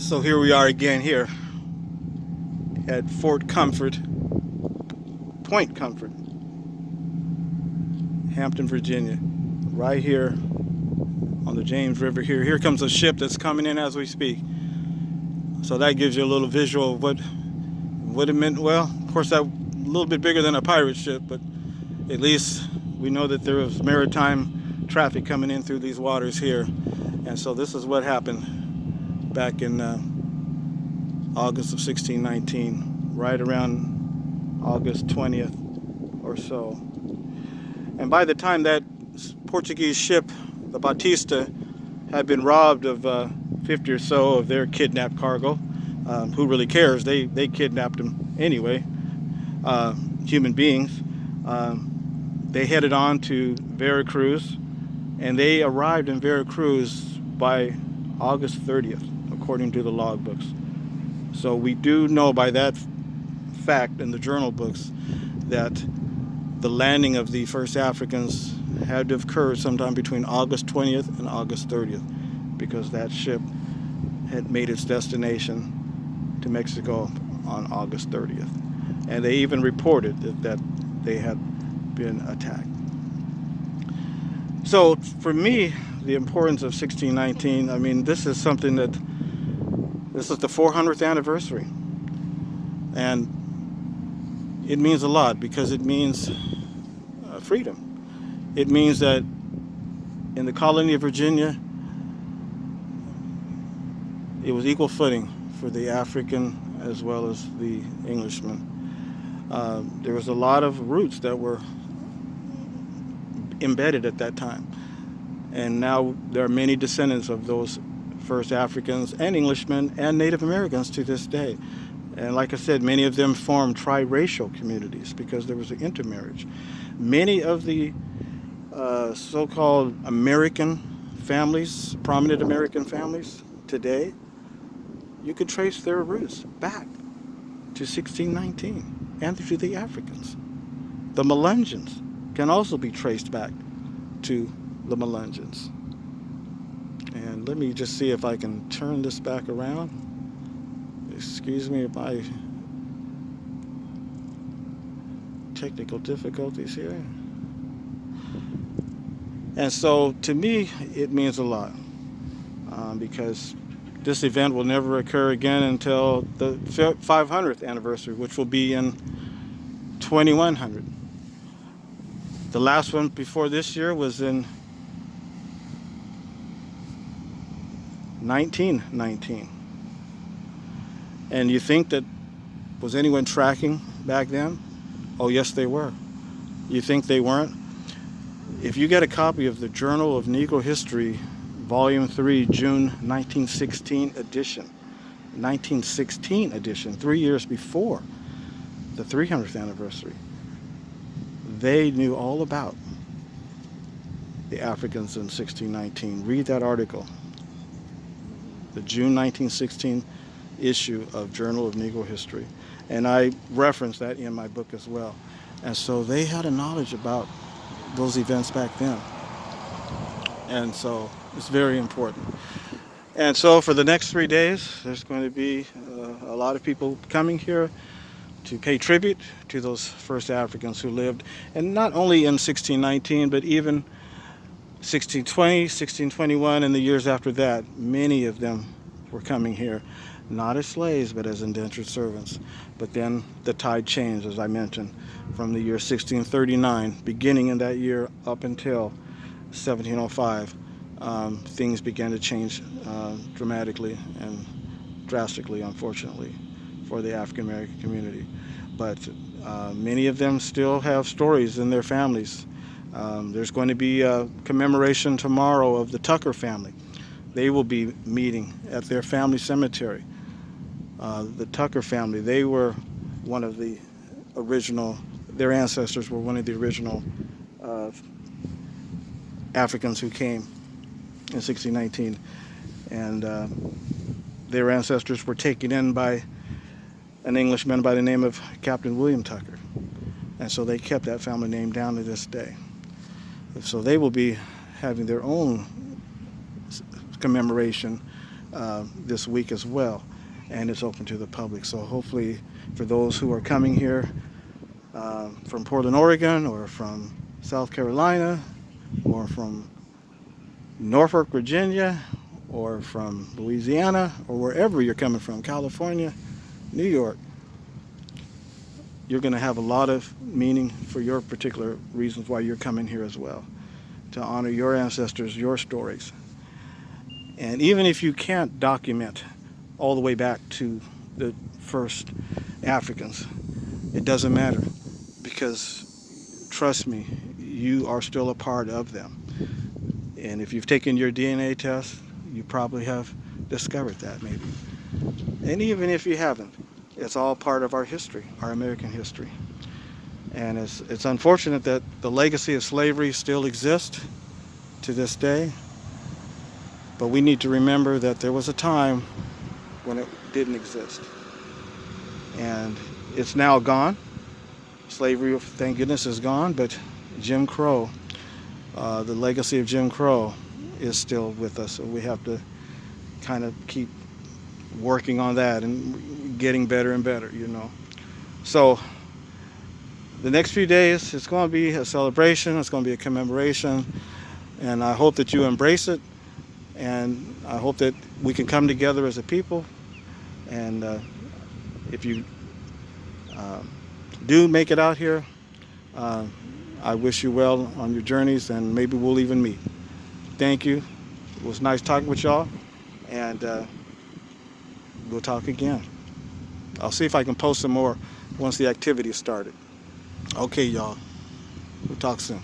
So here we are again here at Fort Comfort, Point Comfort, Hampton, Virginia. Right here on the James River here. Here comes a ship that's coming in as we speak. So that gives you a little visual of what it meant. Well, of course, that a little bit bigger than a pirate ship, but at least we know that there was maritime traffic coming in through these waters here. And so this is what happened back in August of 1619, right around August 20th or so. And by the time that Portuguese ship, the Batista, had been robbed of 50 or so of their kidnapped cargo, who really cares? They kidnapped them anyway, human beings. They headed on to Veracruz, and they arrived in Veracruz by August 30th, according to the logbooks. So we do know by that fact in the journal books that the landing of the first Africans had to have occurred sometime between August 20th and August 30th, because that ship had made its destination to Mexico on August 30th. And they even reported that they had been attacked. So for me, the importance of 1619, I mean, this is the 400th anniversary. And it means a lot because it means freedom. It means that in the colony of Virginia, it was equal footing for the African as well as the Englishman. There was a lot of roots that were embedded at that time. And now there are many descendants of those first Africans and Englishmen and Native Americans to this day. And like I said, many of them formed triracial communities because there was an intermarriage. Many of the so-called American families, prominent American families today, you could trace their roots back to 1619 and to the Africans. The Melungeons can also be traced back to the Melungeons. And let me just see if I can turn this back around. Excuse me if I technical difficulties here. And so to me, it means a lot because this event will never occur again until the 500th anniversary, which will be in 2100. The last one before this year was in 1919. And you think that, was anyone tracking back then? Oh, yes, they were. You think they weren't? If you get a copy of the Journal of Negro History, Volume 3, June 1916 edition, 3 years before the 300th anniversary, they knew all about the Africans in 1619. Read that article, the June 1916 issue of Journal of Negro History. And I reference that in my book as well. And so they had a knowledge about those events back then. And so it's very important. And so for the next 3 days, there's going to be a lot of people coming here to pay tribute to those first Africans who lived, and not only in 1619, but even 1620, 1621, and the years after that. Many of them were coming here, not as slaves, but as indentured servants. But then the tide changed, as I mentioned, from the year 1639, beginning in that year up until 1705. Things began to change dramatically and drastically, unfortunately, for the African American community. But many of them still have stories in their families. There's going to be a commemoration tomorrow of the Tucker family. They will be meeting at their family cemetery. The Tucker family, they were one of the original, their ancestors were one of the original Africans who came in 1619. And their ancestors were taken in by an Englishman by the name of Captain William Tucker. And so they kept that family name down to this day. So they will be having their own commemoration this week as well, and it's open to the public. So hopefully, for those who are coming here from Portland, Oregon, or from South Carolina, or from Norfolk, Virginia, or from Louisiana, or wherever you're coming from, California, New York, you're going to have a lot of meaning for your particular reasons why you're coming here as well, to honor your ancestors, your stories. And even if you can't document all the way back to the first Africans, it doesn't matter, because trust me, you are still a part of them. And if you've taken your DNA test, you probably have discovered that maybe. And even if you haven't, it's all part of our history, our American history. And it's unfortunate that the legacy of slavery still exists to this day. But we need to remember that there was a time when it didn't exist. And it's now gone. Slavery, thank goodness, is gone, but Jim Crow, the legacy of Jim Crow is still with us. So we have to kind of keep working on that and getting better and better, you know. So the next few days, it's going to be a celebration, it's going to be a commemoration, and I hope that you embrace it, and I hope that we can come together as a people. And if you do make it out here, I wish you well on your journeys, and maybe we'll even meet. Thank you. It was nice talking with y'all, and we'll talk again. I'll see if I can post some more once the activity started. Okay, y'all. We'll talk soon.